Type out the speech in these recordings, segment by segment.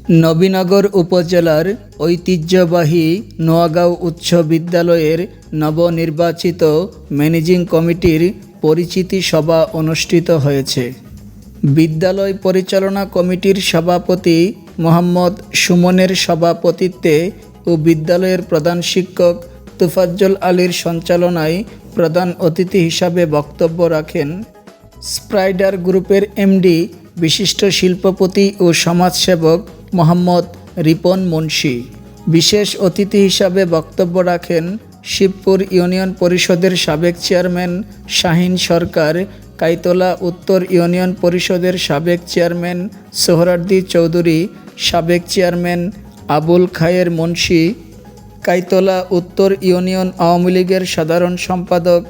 নবীনগর উপজেলার ঐতিহ্যবাহী নোয়াগাঁও উচ্চ বিদ্যালয়ের নবনির্বাচিত ম্যানেজিং কমিটির পরিচিতি সভা অনুষ্ঠিত হয়েছে। বিদ্যালয় পরিচালনা কমিটির সভাপতি মোহাম্মদ সুমনের সভাপতিত্বে ও বিদ্যালয়ের প্রধান শিক্ষক তোফাজ্জল আলীর সঞ্চালনায় প্রধান অতিথি হিসাবে বক্তব্য রাখেন স্প্রাইডার গ্রুপের এমডি বিশিষ্ট শিল্পপতি ও সমাজসেবক মোহাম্মদ রিপন মুন্সি। বিশেষ অতিথি হিসাবে বক্তব্য রাখেন শিবপুর ইউনিয়ন পরিষদের সাবেক চেয়ারম্যান শাহিন সরকার, কাইতলা উত্তর ইউনিয়ন পরিষদের সাবেক চেয়ারম্যান সোহরাওয়ার্দী চৌধুরী, সাবেক চেয়ারম্যান আবুল খায়ের মুন্সি, কাইতলা উত্তর ইউনিয়ন আওয়ামী লীগের সাধারণ সম্পাদক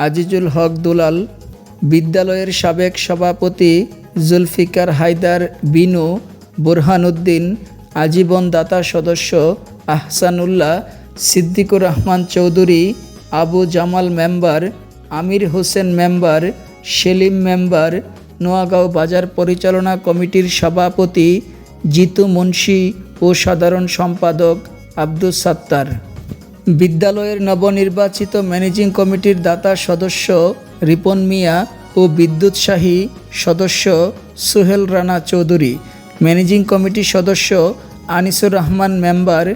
আজিজুল হক দুলাল, বিদ্যালয়ের সাবেক সভাপতি জুলফিকার হায়দার বিনু, বুরহানুদ্দিন, আজীবন দাতা সদস্য Ahsanullah, Siddiqur Rahman Chowdhury, Abu Jamal member, Amir Hossain member, Selim member, Noagaon বাজার পরিচালনা কমিটির সভাপতি জিতু মুন্সি ও সাধারণ সম্পাদক আব্দুস সাত্তার। বিদ্যালয়ের নবনির্বাচিত ম্যানেজিং কমিটির দাতা সদস্য রিপন মিয়া ও বিদ্যুৎসাহী সদস্য সোহেল রানা চৌধুরী, ম্যানেজিং কমিটির সদস্য আনিসুর রহমান মেম্বার,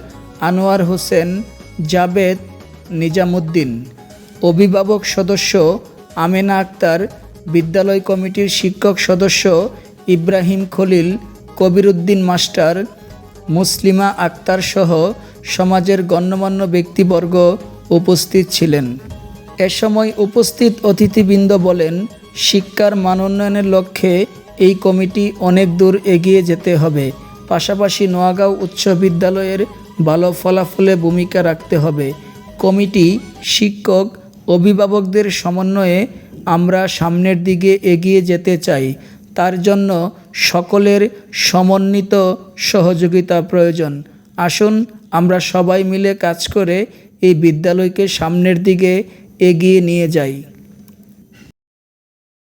আনোয়ার হোসেন, জাবেদ, নিজামুদ্দিন, অভিভাবক সদস্য আমেনা আক্তার, বিদ্যালয় কমিটির শিক্ষক সদস্য ইব্রাহিম খলিল, কবিরউদ্দিন মাস্টার, মুসলিমা আক্তার সহ সমাজের গণ্যমান্য ব্যক্তিবর্গ উপস্থিত ছিলেন। এ সময় উপস্থিত অতিথিবৃন্দ বলেন, শিক্ষার মান উন্নয়নের লক্ষ্যে এই কমিটি অনেক দূর এগিয়ে যেতে হবে। পাশাপাশি নোয়াগাঁও উচ্চ বিদ্যালয়ের ভালো ফলাফলে ভূমিকা রাখতে হবে। কমিটি, শিক্ষক, অভিভাবকদের সমন্বয়ে আমরা সামনের দিকে এগিয়ে যেতে চাই। তার জন্য সকলের সমন্বিত সহযোগিতা প্রয়োজন। আসুন আমরা সবাই মিলে কাজ করে এই বিদ্যালয়কে সামনের দিকে এগিয়ে নিয়ে যাই।